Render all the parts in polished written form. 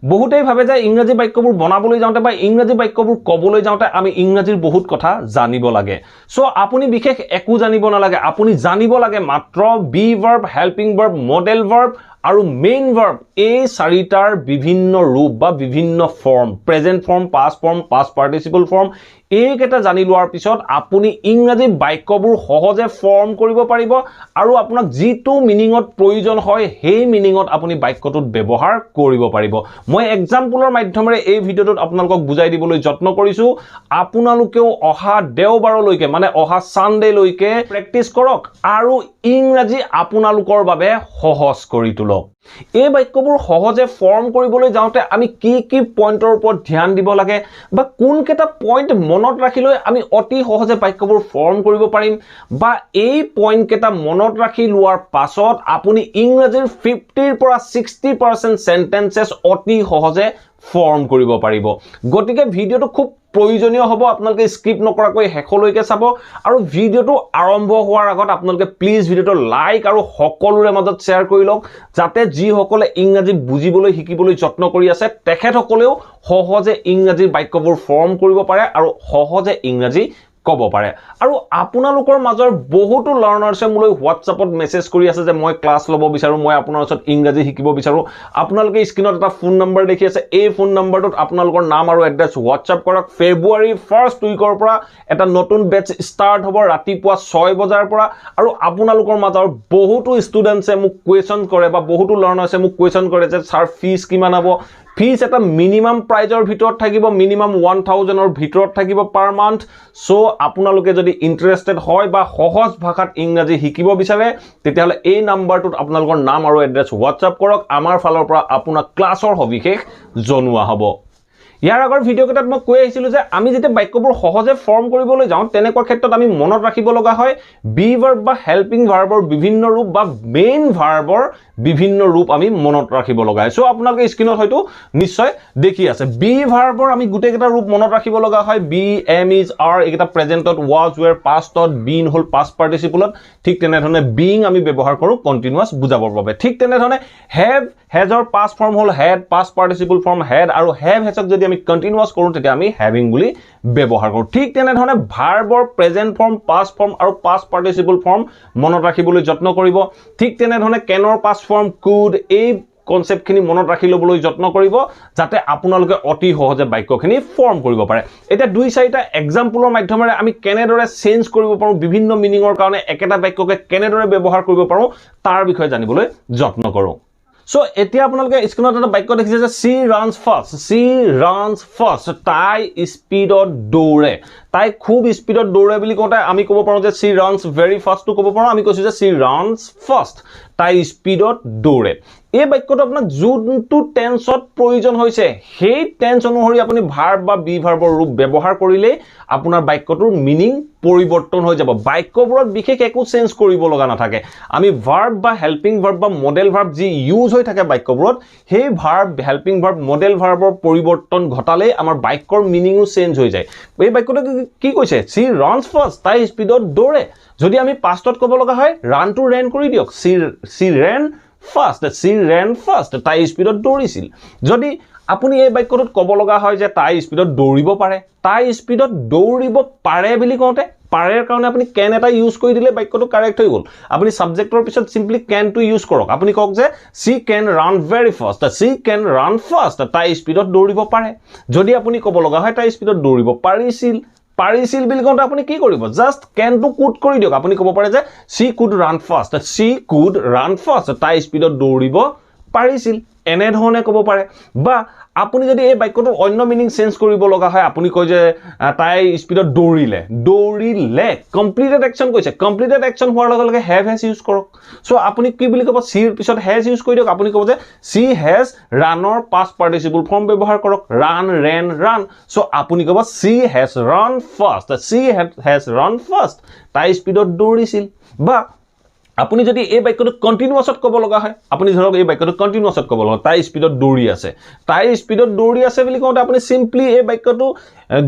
বহুতেই ভাবে যে ইংৰাজী বাক্যবোৰ বনাবলৈ যাওঁতে বা ইংৰাজী বাক্যবোৰ ক'বলৈ যাওঁতে আমি ইংৰাজীৰ বহুত কথা জানিব লাগে সো আপুনি বিশেষ একো জানিব নালাগে আপুনি জানিব লাগে মাত্ৰ be verb helping verb modal verb আৰু মেইন ভাৰ্ব এই চাৰিটাৰ বিভিন্ন ৰূপ বা বিভিন্ন form present form past participle form এইকেইটা জানি লোৱাৰ পিছত আপুনি ইংৰাজী বাক্যবোৰ সহজে ফৰ্ম কৰিব পাৰিব আৰু আপোনাক যিটো মিনিংত প্ৰয়োজন হয় সেই মিনিংত আপুনি বাক্যটোত ব্যৱহাৰ কৰিব পাৰিব মই এক্সাম্পলৰ মাধ্যমেৰে এই ভিডিঅটোত আপোনালোকক বুজাই দিবলৈ যত্ন কৰিছো আপোনালোকেও অহা দেওবাৰলৈকে মানে অহা সানডে লৈকে প্ৰেক্টিস কৰক আৰু ইংৰাজী আপোনালোকৰ বাবে সহজ কৰি তোলক এই বাক্যবোৰ সহজে ফৰ্ম কৰিবলৈ যাওঁতে আমি কি পইণ্টৰ ওপৰত ধ্যান দিব লাগে বা কোনকেটা পইণ্ট মনত ৰাখি লৈ আমি অতি সহজে বাক্যবোৰ ফৰ্ম কৰিব পাৰিম বা এই পইণ্ট কেটা মনত ৰাখি লোৱাৰ পাছত আপুনি ইংৰাজীৰ 50 পৰা 60% সেন্টেন্সেস অতি সহজে ফৰ্ম কৰিব পাৰিব গতিকে ভিডিঅটো খুব প্ৰয়োজনীয় হ'ব আপোনালোকে স্কিপ নকৰাকৈ হেকলৈকে চাব আৰু ভিডিঅটো আৰম্ভ হোৱাৰ আগত আপোনালোকে প্লিজ ভিডিঅটো লাইক আৰু সকলোৰে মাজত শেয়াৰ কৰি লওক যাতে যি সকলে ইংৰাজী বুজিবলৈ শিকিবলৈ যত্ন কৰি আছে তেখেতসকলেও সহজে ইংৰাজীৰ বাক্যবোৰ ফৰ্ম কৰিব পাৰে আৰু সহজে ইংৰাজী ক'ব পাৰে আৰু আপোনালোকৰ মাজৰ বহুতো লাৰ্নাৰ্ছে মোলৈ হোৱাটছআপত মেছেজ কৰি আছে যে মই ক্লাছ ল'ব বিচাৰো মই আপোনাৰ ওচৰত ইংৰাজী শিকিব বিচাৰো আপোনালোকে স্ক্ৰিনত এটা ফোন নম্বৰ দেখি আছে এই ফোন নম্বৰটোত আপোনালোকৰ নাম আৰু এড্ৰেছ হোৱাটছআপ কৰক ফেব্ৰুৱাৰী 1st উইকৰ পৰা এটা নতুন বেচ ষ্টাৰ্ট হ'ব ৰাতিপুৱা 6 বজাৰ পৰা আৰু আপোনালোকৰ মাজৰ বহুতো ষ্টুডেন্টছে মোক কোৱেশ্চন কৰে বা বহুতো লাৰ্নাৰ্ছে মোক কোৱেশ্চন কৰে যে স্যাৰ ফিজ কিমান হ'ব ফিজ এটা মিনিমাম প্ৰাইজৰ ভিতৰত থাকিব মিনিমাম 1000 ৰ ভিতৰত থাকিব পাৰ মান্থ সো আপোনালোকে যদি ইন্টাৰেস্টেড হয় বা সহজ ভাষাত ইংৰাজী শিকিব বিচাৰে তেতিয়াহলে এই নাম্বাৰটোত আপোনালোকৰ নাম আৰু এড্ৰেছ হোৱাটছআপ কৰক আমাৰ ফালৰ পৰা আপোনাক ক্লাছৰ সবিশেষ জনোৱা হ'ব ইয়াৰ আগৰ ভিডিও কেটাত মই কৈ আহিছিলো যে আমি যেতিয়া বাক্যবোৰ সহজে ফৰ্ম কৰিবলৈ যাওঁ তেনেকুৱা ক্ষেত্ৰত আমি মনত ৰাখিব লগা হয় বি ভাৰ্ব বা হেল্পিং ভাৰ্বৰ বিভিন্ন ৰূপ বা মেইন ভাৰ্বৰ বিভিন্ন ৰূপ আমি মনত ৰাখিব লগা হয় সো আপোনালোকে স্ক্ৰিনত হয়তো নিশ্চয় দেখি আছে বি ভাৰ্বৰ আমি গুটেই কেটা ৰূপ মনত ৰাখিব লগা হয় বি এম ইজ আৰ এইকেটা প্ৰেজেন্টত ওয়াজ ওয়্যাৰ পাষ্টত বিন হল পাষ্ট পাৰ্টিসিপলত ঠিক তেনে ধৰণে বিং আমি ব্যৱহাৰ কৰো কন্টিনিউয়াস বুজাবৰ বাবে ঠিক তেনে ধৰণে হেভ হেজৰ পাষ্ট ফৰ্ম হল had past participle form had আৰু হেভ হেজক যদি আমি কন্টিনিউয়াস কৰো তেতিয়া আমি হ্যাভিং বুলি ব্যৱহাৰ কৰো ঠিক তেনে ধৰণে ভাৰ্বৰ প্ৰেজেন্ট ফৰ্ম পাষ্ট ফৰ্ম আৰু পাষ্ট পাৰ্টিসিপল ফৰ্ম মনত ৰাখিবলৈ যত্ন কৰিব ঠিক তেনে ধৰণে কেনৰ পাষ্ট ফৰ্ম কুড এই কনসেপ্ট খিনি মনত ৰাখি লবলৈ যত্ন কৰিব যাতে আপোনালোকে অতি সহজে বাক্যখিনি ফৰ্ম কৰিব পাৰে এটা দুই চাৰিটা এক্সাম্পলৰ মাধ্যমেৰে আমি কেনেদৰে চেঞ্জ কৰিব পাৰো বিভিন্ন মিনিংৰ কাৰণে একেটা বাক্যকে কেনেদৰে ব্যৱহাৰ কৰিব পাৰো তাৰ বিষয়ে জানিবলৈ যত্ন কৰো সো এতিয়া আপোনালোকে স্ক্ৰিনত এটা বাক্য দেখিছে যে সি ৰানছ ফাৰ্ষ্ট তাই স্পিডত দৌৰে তাই খুব স্পিডত দৌৰে বুলি কওঁতে আমি ক'ব পাৰো যে সি ৰানছ ভেৰি ফাষ্ট টু ক'ব পাৰো আমি কৈছো যে সি ৰানছ ফাষ্ট তাই স্পিডত দৌৰে এই বাক্যটো আপোনাক যোনটো টেন্সত প্ৰয়োজন হৈছে সেই টেন্স অনুসৰি আপুনি ভাৰ্ব বা বি ভাৰ্বৰ ৰূপ ব্যৱহাৰ কৰিলে আপোনাৰ বাক্যটোৰ মিনিং পৰিৱৰ্তন হৈ যাব বাক্যবোৰত বিশেষ একো চেঞ্জ কৰিব লগা নাথাকে আমি ভাৰ্ব বা হেল্পিং ভাৰ্ব বা মডেল ভাৰ্ব যি ইউজ হৈ থাকে বাক্যবোৰত সেই ভাৰ্ব হেল্পিং ভাৰ্ব মডেল ভাৰ্বৰ পৰিৱৰ্তন ঘটালে আমাৰ বাক্যৰ মিনিংও চেঞ্জ হৈ যায় এই বাক্যটো কি কৈছে সি ৰানছ ফাৰ্ষ্ট তাই স্পিডত দৌৰে যদি আমি পাষ্টত ক'ব লগা হয় ৰান টু ৰেন কৰি দিয়ক সি ৰেন ফাৰ্ষ্ট তাই স্পিডত দৌৰিছিল যদি আপুনি এই বাক্যটোত ক'ব লগা হয় যে তাই স্পিডত দৌৰিব পাৰে তাই স্পিডত দৌৰিব পাৰে বুলি কওঁতে পাৰেৰ কাৰণে আপুনি কেন এটা ইউজ কৰি দিলে বাক্যটো কাৰেক্ট হৈ গ'ল আপুনি সাবজেক্টৰ পিছত সিম্পলি কেন টু ইউজ কৰক আপুনি কওক যে সি কেন ৰান ভেৰি ফাষ্ট তাই স্পিডত দৌৰিব পাৰে যদি আপুনি ক'ব লগা হয় তাই স্পিডত দৌৰিব পাৰিছিল বুলি কওঁতে আপুনি কি কৰিব জাস্ট কেন টু কুড কৰি দিয়ক আপুনি ক'ব পাৰে যে সি কুড ৰান ফাষ্ট তাই স্পিডত দৌৰিব পাৰিছিল এনে ধৰণে ক'ব পাৰে বা আপুনি যদি এই বাক্যটোৰ অন্য মিনিং চেঞ্জ কৰিব লগা হয় আপুনি কয় যে তাই স্পিডত দৌৰিলে কমপ্লিটেড একচন কৈছে কমপ্লিটেড একচন হোৱাৰ লগে লগে হেভ হেজ ইউজ কৰক সো আপুনি কি বুলি ক'ব সিৰ পিছত হেজ ইউজ কৰি দিয়ক আপুনি ক'ব যে সি হেজ ৰানৰ পাষ্ট পাৰ্টিসিপল ফৰ্ম ব্যৱহাৰ কৰক ৰান সো আপুনি ক'ব সি হেজ ৰান ফাষ্ট তাই স্পিডত দৌৰিছিল বা আপুনি যদি এই বাক্যটো কন্টিনিউয়াছত ক'ব লগা হয় আপুনি ধৰক এই বাক্যটো কন্টিনিউয়াছত ক'ব লগা তাই স্পিডত দৌৰি আছে তাই স্পিডত দৌৰি আছে বুলি কওঁতে আপুনি সিম্পলি এই বাক্যটো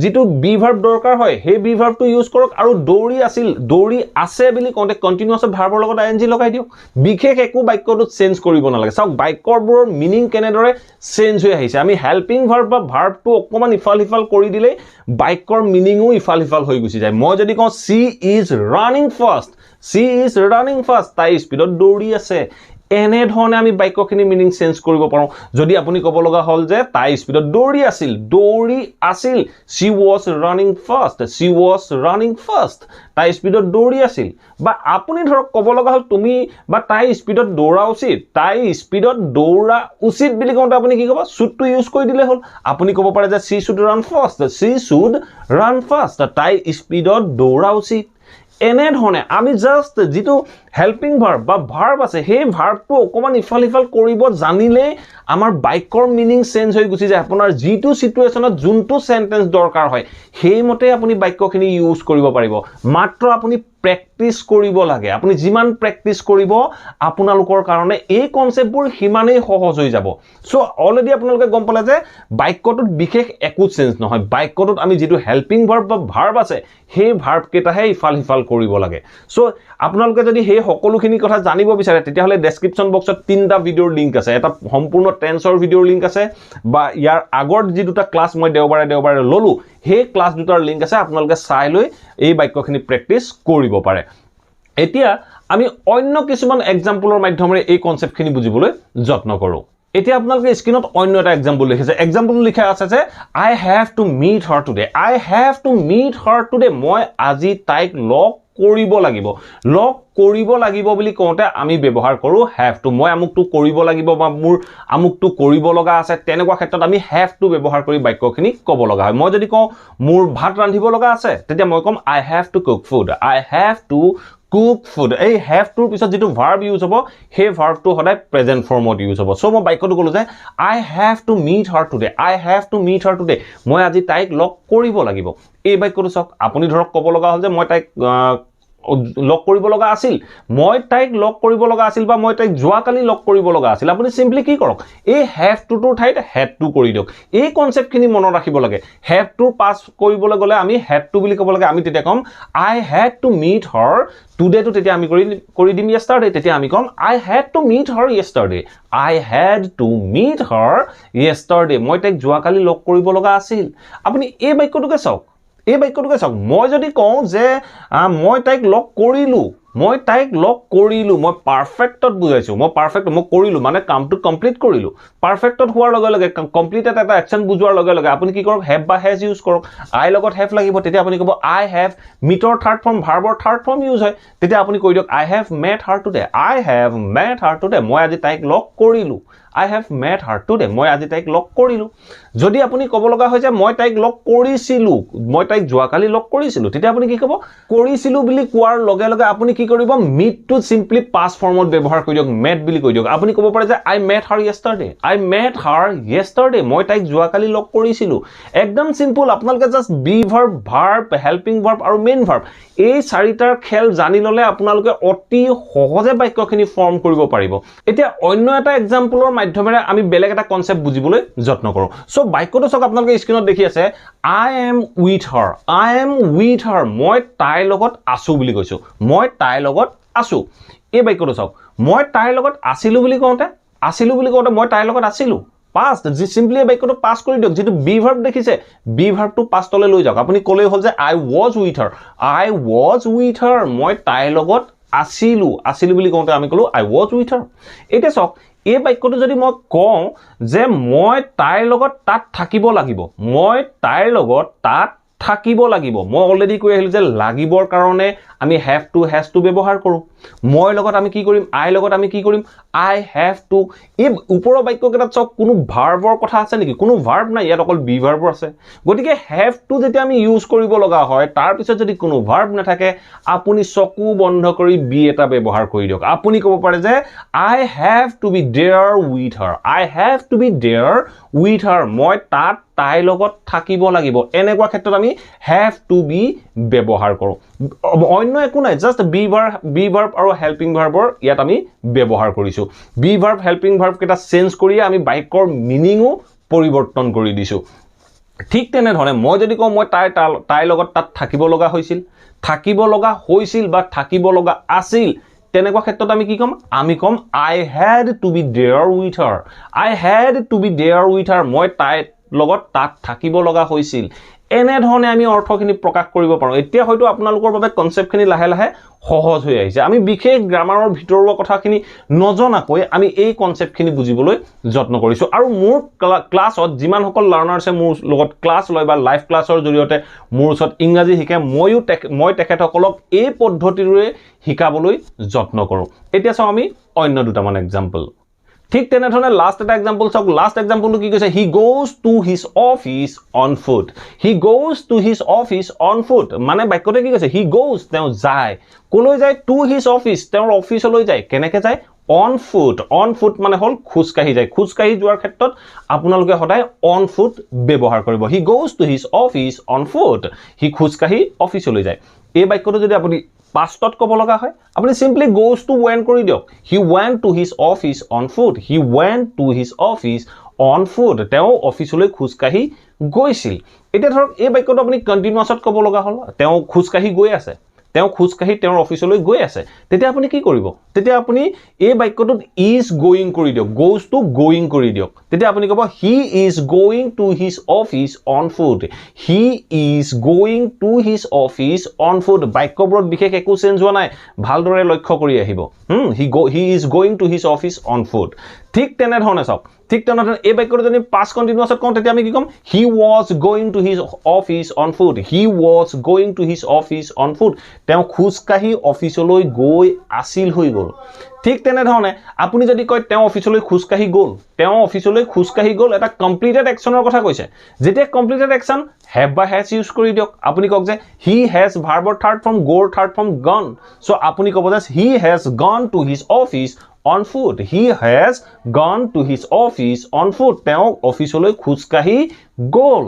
যেটো বি ভাৰ্ব দৰকাৰ হয় হে বি ভাৰ্বটো ইউজ কৰক আৰু দৌৰি আছিল দৌৰি আছে বুলি কওঁতে কন্টিনিউয়াছত ভাৰ্বৰ লগত আইএনজি লগাই দিওক বিশেষ একো বাক্যটো চেঞ্জ কৰিব নালাগে চাওক বাক্যবোৰৰ মিনিং কেনেদৰে চেঞ্জ হৈ আহিছে আমি হেল্পিং ভাৰ্ব বা ভাৰ্বটো অকমান ইফাল সিফাল কৰি দিলে বাক্যৰ মিনিংও ইফাল সিফাল হৈ গুচি যায় মই যদি কওঁ she is running fast she is running fast তাই স্পিডত দৌৰি আছে এনে ধৰণে আমি বাক্যখিনি মিনিং চেঞ্জ কৰিব পাৰো যদি আপুনি ক'ব লগা হল যে তাই স্পিডত দৌৰি আছিল she was running fast তাই স্পিডত দৌৰি আছিল বা আপুনি ধৰক ক'ব লগা হল তুমি বা তাই স্পিডত দৌৰা উচিত তাই স্পিডত দৌৰা উচিত বুলি কওঁতে আপুনি কি ক'ব should টো ইউজ কৰি দিলে হল আপুনি ক'ব পাৰে যে she should run fast তাই স্পিডত দৌৰা উচিত এনে ধৰণে আমি জাস্ট যেটো হেল্পিং ভাৰ্ব বা ভাৰ্ব আছে হে ভাৰ্বটো অকমান ইফাল ইফাল কৰিব জানিলে আমাৰ বাক্যৰ মিনিং চেঞ্জ হৈ গুচি যায় আপোনাৰ যেটো সিচুৱেচনত যোনটো সেন্টেন্স দৰকাৰ হয় সেই মতে আপুনি বাক্যখিনি ইউজ কৰিব পাৰিব মাত্ৰ আপুনি প্ৰেক্টিস কৰিব লাগে আপুনি যিমান প্ৰেক্টিস কৰিব আপোনালোকৰ কাৰণে এই কনসেপ্টবোৰ হিমানেই সহজ হৈ যাব সো অলৰেডি আপোনালোকে গম পালে যে বাক্যটোত বিশেষ একো চেঞ্জ নহয় বাক্যটোত আমি যেটো হেল্পিং ভাৰ্ব বা ভাৰ্ব আছে সেই ভাৰ্ব কেটাহে ইফাল হিফাল কৰিব লাগে সো আপোনালোকে যদি সেই সকলোখিনি কথা জানিব বিচাৰে তেতিয়া হলে ডেসক্ৰিপচন বক্সত তিনটা ভিডিওৰ লিংক আছে এটা সম্পূৰ্ণ টেন্সৰ ভিডিওৰ লিংক আছে বা ইয়াৰ আগৰ যি দুটা ক্লাস মই দেওবাৰে ললো সেই ক্লাস দুটাৰ লিংক আছে আপোনালোকে চাই লৈ এই বাক্যখিনি প্ৰেক্টিস কৰিব পাৰে এতিয়া আমি অন্য কিছুমান এক্সাম্পলৰ মাধ্যমেৰে এই কনসেপ্টখিনি বুজিবলৈ যত্ন কৰো এতিয়া আপোনালোকে স্ক্ৰিনত অন্য এটা এক্সাম্পল লিখিছে এক্সাম্পলটো লিখা আছে যে I have to meet her today মই আজি তাইক লগ কৰিব লাগিব বুলি কওঁতে আমি ব্যৱহাৰ কৰো have to মই আমুকটো কৰিব লাগিব বা মোৰ আমুকটো কৰিব লগা আছে তেনেকুৱা ক্ষেত্ৰত আমি have to ব্যৱহাৰ কৰি বাক্যখিনি ক'ব লগা হয় মই যদি কওঁ মোৰ ভাত ৰান্ধিব লগা আছে তেতিয়া মই কম I have to cook food এই have to পিছত যেটো verb ইউজ হ'ব সেই verb টো সদায় present formত ইউজ হ'ব সো মই বাক্যটো কলো যে I have to meet her today মই আজি তাইক লগ কৰিব লাগিব এই বাক্যটো চাওক আপুনি ধৰক ক'ব লগা হল যে মই তাইক লগ কৰিব লগা আছিল মই তাইক লগ কৰিব লগা আছিল বা মই তাইক যোৱাকালি লগ কৰিব লগা আছিল আপুনি সিম্পলি কি কৰক এই have to টোৰ ঠাইত had to কৰি দিয়ক এই কনসেপ্টখিনি মনত ৰাখিব লাগে have to পাস কৰিবলৈ গলে আমি had to বুলি ক'ব লাগে আমি তেতিয়া কম I had to meet her today টো তেতিয়া আমি কৰি দিম yesterday তেতিয়া আমি কম I had to meet her yesterday মই তাইক যোৱাকালি লগ কৰিব লগা আছিল আপুনি এই বাক্যটোকে চাওক মই যদি কওঁ যে মই তাইক লগ কৰিলো মই মই পাৰফেক্টত বুজাইছো মই কৰিলো মানে কামটো কমপ্লিট কৰিলো পাৰফেক্টত হোৱাৰ লগে লগে কমপ্লিটেড এটা একচন বুজোৱাৰ লগে লগে আপুনি কি কৰক have বা has ইউজ কৰক I লগত have লাগিব তেতিয়া আপুনি ক'ব I have meter third form ভাৰ্বৰ থাৰ্ড ফৰ্ম ইউজ হয় তেতিয়া আপুনি কৈ দিয়ক I have met her today মই আজি তাইক লগ কৰিলো I have met her today মই আজি তাইক লগ কৰিলো যদি আপুনি ক'ব লগা হয় যে মই তাইক লগ কৰিছিলো মই তাইক যোৱাকালি লগ কৰিছিলো তেতিয়া আপুনি কি ক'ব কৰিছিলো বুলি কোৱাৰ লগে লগে আপুনি কি কৰিব meet টো সিম্পলি past ফৰ্মত ব্যৱহাৰ কৰি দিয়ক met বুলি কৈ দিয়ক আপুনি ক'ব পাৰে যে I met her yesterday মই তাইক যোৱাকালি লগ কৰিছিলো একদম সিম্পল আপোনালোকে just be verb helping verb আৰু main verb এই চাৰিটাৰ খেল জানি ললে আপোনালোকে অতি সহজে বাক্যখিনি ফৰ্ম কৰিব পাৰিব এতিয়া অন্য এটা এক্সাম্পলৰ মাধ্যমেৰে আমি বেলেগ এটা কনসেপ্ট বুজিবলৈ যত্ন কৰো সো বাক্যটো চাওক আপোনালোকে স্ক্ৰিনত দেখি আছে I am with her মই তাইৰ লগত আছো বুলি কৈছো মই তাইৰ লগত আছো এই বাক্যটো চাওক মই তাইৰ লগত আছিলো বুলি কওঁতে মই তাইৰ লগত আছিলো past simply বাক্যটো পাস কৰি দিয়ক যেটো be verb দেখিছে be verb টো past লৈ লৈ যাওক আপুনি কলে হল যে I was with her মই তাইৰ লগত আছিলো বুলি কওঁতে আমি কলো I was with her এটা চাওক এই বাক্যটো যদি মই কওঁ যে মই তাইৰ লগত তাত থাকিব লাগিব মই অলৰেডি কৈ আহিলো যে লাগিবৰ কাৰণে আমি have to has to ব্যৱহাৰ কৰো মই লগত আমি কি কৰিম I লগত আমি কি কৰিম I have to এই ওপৰৰ বাক্যকেইটাত চাওক কোনো ভাৰ্বৰ কথা আছে নেকি কোনো ভাৰ্ব নাই ইয়াত অকল বি ভাৰ্ব আছে গতিকে have to যেতিয়া আমি ইউজ কৰিব লগা হয় তাৰ পিছত যদি কোনো ভাৰ্ব নাথাকে আপুনি চকু বন্ধ কৰি বি এটা ব্যৱহাৰ কৰি দিয়ক আপুনি ক'ব পাৰে যে I have to be there with her মই তাইৰ লগত থাকিব লাগিব এনেকুৱা ক্ষেত্ৰত আমি have to be ব্যৱহাৰ কৰো অন্য একো নাই, জাস্ট বি ভাৰ্ব আৰু হেল্পিং ভাৰ্বৰ ইয়াত আমি ব্যৱহাৰ কৰিছোঁ। বি ভাৰ্ব হেল্পিং ভাৰ্ব কেইটা চেঞ্জ কৰিয়ে আমি বাক্যৰ মিনিঙো পৰিৱৰ্তন কৰি দিছোঁ। ঠিক তেনেধৰণে মই যদি কওঁ মই তাইৰ লগত তাত থাকিব লগা হৈছিল বা থাকিব লগা আছিল, তেনেকুৱা ক্ষেত্ৰত আমি কি ক'ম? আমি ক'ম I had to be there with her. I had to be there with her. মই তাইৰ লগত তাত থাকিব লগা হৈছিল। এনেধৰণে আমি অৰ্থখিনি প্ৰকাশ কৰিব পাৰোঁ। এতিয়া হয়তো আপোনালোকৰ বাবে কনচেপ্টখিনি লাহে লাহে সহজ হৈ আহিছে। আমি বিশেষ গ্ৰামাৰৰ ভিতৰুৱা কথাখিনি নজনাকৈ আমি এই কনচেপ্টখিনি বুজিবলৈ যত্ন কৰিছোঁ। আৰু মোৰ ক্লাছত যিমানসকল লাৰ্ণাৰ্ছে মোৰ লগত ক্লাছ লয় বা লাইভ ক্লাছৰ জৰিয়তে মোৰ ওচৰত ইংৰাজী শিকে, মই তেখেতসকলক এই পদ্ধতিৰে শিকাবলৈ যত্ন কৰোঁ। এতিয়া চাওঁ আমি অন্য দুটামান এক্সাম্পল। ঠিক তেনেধৰণে লাষ্ট এটা এক্সাম্পল চাওক। লাষ্ট এক্সাম্পলটো কি কৈছে? He goes to his office on foot. He goes to his office on foot মানে বাক্যতে কি কৈছে? হি গোজ, তেওঁ যায়। কলৈ যায়? টু হিজ অফিচ, তেওঁৰ অফিচলৈ যায়। কেনেকৈ যায়? On foot. অন ফুট মানে হ'ল খোজকাঢ়ি যায়। খোজকাঢ়ি যোৱাৰ ক্ষেত্ৰত আপোনালোকে সদায় অন ফুট ব্যৱহাৰ কৰিব। He goes to his office on foot. সি খোজকাঢ়ি অফিচলৈ যায়। এই বাক্যটো যদি আপুনি পাষ্টত ক'ব লগা হয়, আপুনি সিম্পলি গোজ টু ৱেণ্ট কৰি দিয়ক। He went to his office on foot. He went to his office on foot. তেওঁ অফিচলৈ খোজকাঢ়ি গৈছিল। এতিয়া ধৰক এই বাক্যটো আপুনি কণ্টিনিউৱাছত ক'ব লগা হ'ল। তেওঁ খোজকাঢ়ি গৈ আছে। তেওঁ খোজকাঢ়ি তেওঁৰ অফিচলৈ গৈ আছে। তেতিয়া আপুনি কি কৰিব? তেতিয়া আপুনি এই বাক্যটোত ইজ গোয়িং কৰি দিয়ক। গোজ টু গোয়িং কৰি দিয়ক। তেতিয়া আপুনি ক'ব he is going to his office on foot. He is going to his office on foot. বাক্যবোৰত বিশেষ একো চেঞ্জ হোৱা নাই, ভালদৰে লক্ষ্য কৰি আহিব। He is going to his office on foot. ঠিক তেনেধৰণে চাওক। ঠিক তেনেধৰণে এই বাক্যটো যদি পাষ্ট কণ্টিনিউৱাছত কওঁ, তেতিয়া আমি কি ক'ম? He was going to his office on foot. He was going to his office on foot. তেওঁ খোজকাঢ়ি অফিচলৈ গৈ আছিল, হৈ গ'ল। ঠিক তেনেধৰণে আপুনি যদি কয় তেওঁ অফিচলৈ খোজকাঢ়ি গ'ল, তেওঁ অফিচলৈ খোজকাঢ়ি গ'ল, এটা কমপ্লিটেড একশ্যনৰ কথা কৈছে। যেতিয়া কমপ্লিটেড একশ্যন হেভ বা হেজ ইউজ কৰি দিয়ক। আপুনি কওক যে হি হেজ ভাৰ্বৰ থাৰ্ড ফৰ্ম, গোৰ থাৰ্ড ফৰ্ম গন। চ' আপুনি ক'ব যে he has gone to his office on foot. He has gone to his office on foot. তেওঁ অফিচলৈ খোজকাঢ়ি গ'ল।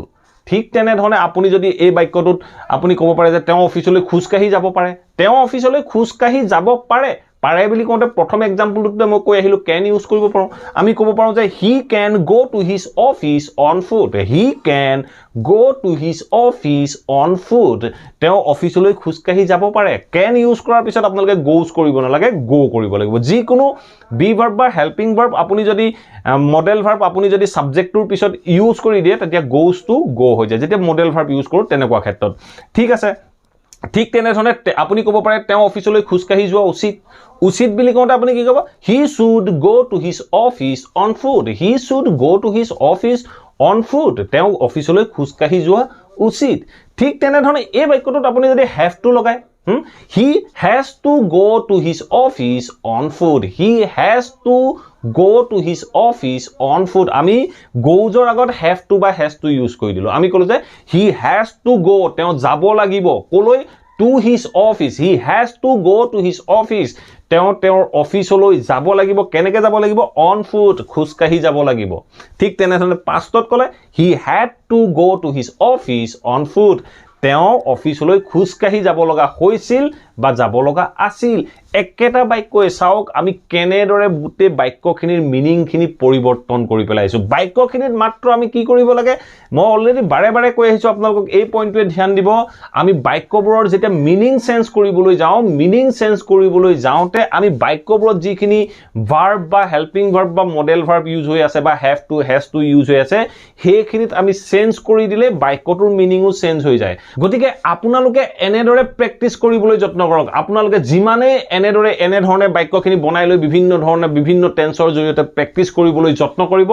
ঠিক তেনেধৰণে আপুনি যদি এই বাক্যটোত আপুনি ক'ব পাৰে যে তেওঁ অফিচলৈ খোজকাঢ়ি যাব পাৰে। তেওঁ অফিচলৈ খোজকাঢ়ি যাব পাৰে। পাৰে বুলি কওঁতে প্ৰথম এক্সাম্পলটোতে মই কৈ আহিলোঁ কেন ইউজ কৰিব পাৰোঁ। আমি ক'ব পাৰোঁ যে he can go' to his office on foot. He can go' to his office on foot. তেওঁ অফিচলৈ খোজকাঢ়ি যাব পাৰে। কেন ইউজ কৰাৰ পিছত আপোনালোকে গোজ কৰিব নালাগে, গ' কৰিব লাগিব। যিকোনো বি ভাৰ্ব বা হেল্পিং ভাৰ্ব আপুনি যদি মডেল ভাৰ্ব আপুনি যদি ছাবজেক্টটোৰ পিছত ইউজ কৰি দিয়ে, তেতিয়া গোজ টু গ' হৈ যায়। যেতিয়া মডেল ভাৰ্ব ইউজ কৰোঁ তেনেকুৱা ক্ষেত্ৰত। ঠিক আছে। ঠিক তেনেধৰণে আপুনি ক'ব পাৰে তেওঁ অফিচলৈ খোজকাঢ়ি যোৱা উচিত। উচিত বুলি কওঁতে আপুনি কি ক'ব? He should go' to his office on foot. He should go' to his office on foot. তেওঁ অফিচলৈ খোজকাঢ়ি যোৱা উচিত। ঠিক তেনেধৰণে এই বাক্যটোত আপুনি যদি হেভ টু লগায়, he has to go' to his office on foot. He has to go' to his office on foot. আমি গ'জৰ আগত হেভ টু বা হেজ টু ইউজ কৰি দিলোঁ। আমি ক'লোঁ যে হি হেজ টু গ', তেওঁ যাব লাগিব। ক'লৈ? To his office. He has to go' to his office. তেওঁ তেওঁৰ অফিচলৈ যাব লাগিব। কেনেকৈ যাব লাগিব? অন ফুট, খোজকাঢ়ি যাব লাগিব। ঠিক তেনেধৰণে পাষ্টত ক'লে he head to go' to his office on foot. তেওঁ অফিচলৈ খোজকাঢ়ি যাব লগা হৈছিল বা যাব লগা আছিল। একেটা বাক্যই চাওক আমি কেনেদৰে গোটেই বাক্যখিনিৰ মিনিংখিনি পৰিৱৰ্তন কৰি পেলাইছোঁ। বাক্যখিনিত মাত্ৰ আমি কি কৰিব লাগে? মই অলৰেডি বাৰে বাৰে কৈ আহিছোঁ আপোনালোকক, এই পইণ্টটোৱে ধ্যান দিব। আমি বাক্যবোৰৰ যেতিয়া মিনিং চেঞ্জ কৰিবলৈ যাওঁ, মিনিং চেঞ্জ কৰিবলৈ যাওঁতে আমি বাক্যবোৰত যিখিনি ভাৰ্ব বা হেল্পিং ভাৰ্ব বা মডেল ভাৰ্ব ইউজ হৈ আছে বা have to has to use হৈ আছে, সেইখিনিত আমি চেঞ্জ কৰি দিলে বাক্যটোৰ মিনিঙো চেঞ্জ হৈ যায়। গতিকে আপোনালোকে এনেদৰে প্ৰেক্টিচ কৰিবলৈ যত্ন কৰক। আপোনালোকে যিমানে এনেধৰণে বাক্যখিনি বনাই লৈ বিভিন্ন ধৰণে বিভিন্ন টেন্সৰ জৰিয়তে প্ৰেক্টিচ কৰিবলৈ যত্ন কৰিব,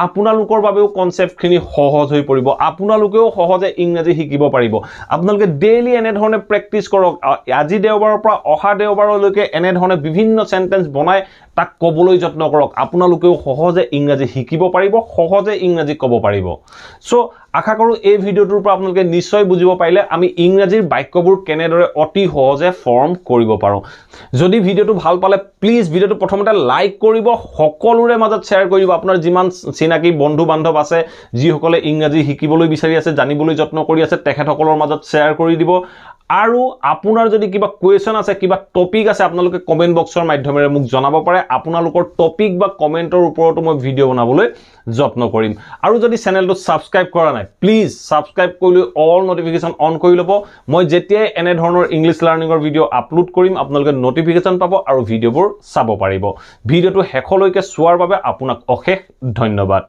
আপোনালোকৰ বাবেও কনচেপ্টখিনি সহজ হৈ পৰিব। আপোনালোকেও সহজে ইংৰাজী শিকিব পাৰিব। আপোনালোকে ডেইলি এনেধৰণে প্ৰেক্টিচ কৰক। আজি দেওবাৰৰ পৰা অহা দেওবাৰলৈকে এনেধৰণে বিভিন্ন চেণ্টেন্স বনাই তাক ক'বলৈ যত্ন কৰক। আপোনালোকেও সহজে ইংৰাজী শিকিব পাৰিব, সহজে ইংৰাজী ক'ব পাৰিব। চ' আশা কৰোঁ এই ভিডিঅ'টোৰ পৰা আপোনালোকে নিশ্চয় বুজিব পাৰিলে আমি ইংৰাজীৰ বাক্যবোৰ কেনেদৰে অতি সহজে ফৰ্ম কৰিব পাৰোঁ। যদি ভিডিঅ'টো ভাল পালে প্লিজ ভিডিঅ'টো প্ৰথমতে লাইক কৰিব, সকলোৰে মাজত শ্বেয়াৰ কৰিব। আপোনাৰ যিমান চিনাকি বন্ধু বান্ধৱ আছে যিসকলে ইংৰাজী শিকিবলৈ বিচাৰি আছে, জানিবলৈ যত্ন কৰি আছে, তেখেতসকলৰ মাজত শ্বেয়াৰ কৰি দিব। আৰু আপোনাৰ যদি কিবা কোৱেশ্চন আছে কিবা টপিক আছে আপোনালোকে কমেন্ট বক্সৰ মাধ্যমেৰে মোক জনাব পাৰে আপোনালোকৰ টপিক বা কমেন্টৰ ওপৰতো মই ভিডিও বনাবলৈ যত্ন কৰিম আৰু যদি চেনেলটো সাবস্ক্ৰাইব কৰা নাই প্লিজ সাবস্ক্ৰাইব কৰি অল নটিফিকেশন অন কৰি লব মই যেতিয়াই এনে ধৰণৰ ইংলিশ লাৰ্নিংৰ ভিডিও আপলোড কৰিম আপোনালোকে নটিফিকেশন পাব আৰু ভিডিওবোৰ চাব পাৰিব ভিডিওটো হেকলৈকে চোৱাৰ বাবে আপোনাক অশেষ ধন্যবাদ